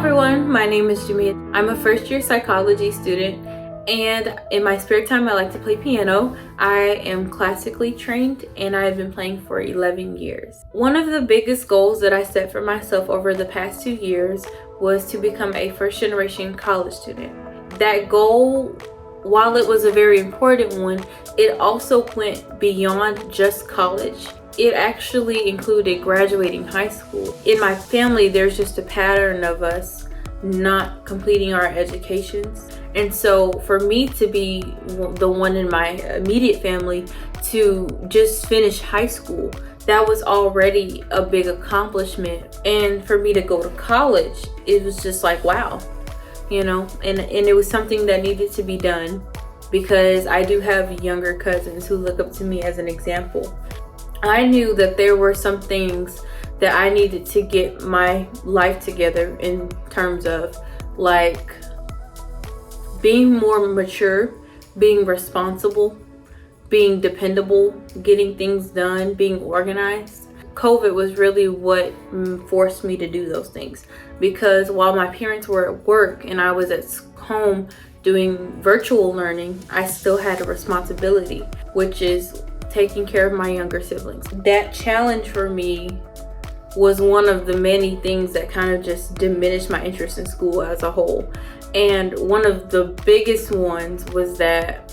everyone, my name is Jamea. I'm a first-year psychology student, and in my spare time I like to play piano. I am classically trained and I have been playing for 11 years. One of the biggest goals that I set for myself over the past 2 years was to become a first-generation college student. That goal, while it was a very important one, it also went beyond just college. It actually included graduating high school. In my family, there's just a pattern of us not completing our educations. And so for me to be the one in my immediate family to just finish high school, that was already a big accomplishment. And for me to go to college, it was just like, wow, and it was something that needed to be done because I do have younger cousins who look up to me as an example. I knew that there were some things that I needed to get my life together in terms of like being more mature, being responsible, being dependable, getting things done, being organized. COVID was really what forced me to do those things, because while my parents were at work and I was at home doing virtual learning, I still had a responsibility, which is taking care of my younger siblings. That challenge for me was one of the many things that kind of just diminished my interest in school as a whole. And one of the biggest ones was that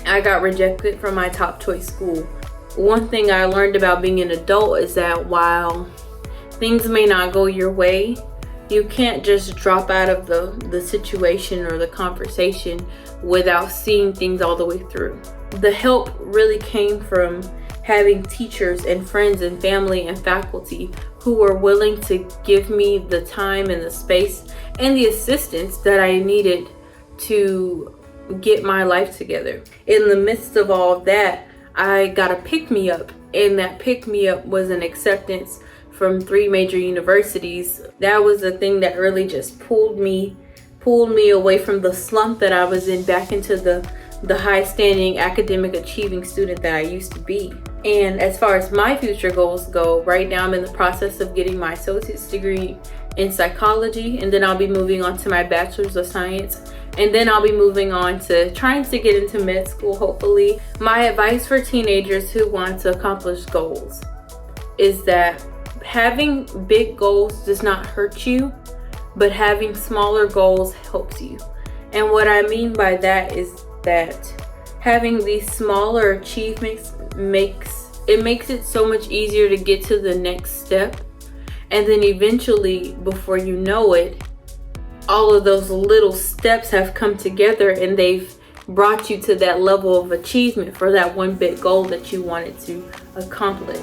I got rejected from my top choice school. One thing I learned about being an adult is that while things may not go your way, you can't just drop out of the situation or the conversation without seeing things all the way through. The help really came from having teachers and friends and family and faculty who were willing to give me the time and the space and the assistance that I needed to get my life together. In the midst of all of that, I got a pick-me-up, and that pick-me-up was an acceptance from 3 major universities. That was the thing that really just pulled me away from the slump that I was in back into the high-standing academic achieving student that I used to be. And as far as my future goals go, right now I'm in the process of getting my associate's degree in psychology, and then I'll be moving on to my bachelor's of science, and then I'll be moving on to trying to get into med school, hopefully. My advice for teenagers who want to accomplish goals is that having big goals does not hurt you, but having smaller goals helps you. And what I mean by that is that having these smaller achievements makes it so much easier to get to the next step. And then eventually, before you know it, all of those little steps have come together and they've brought you to that level of achievement for that one big goal that you wanted to accomplish.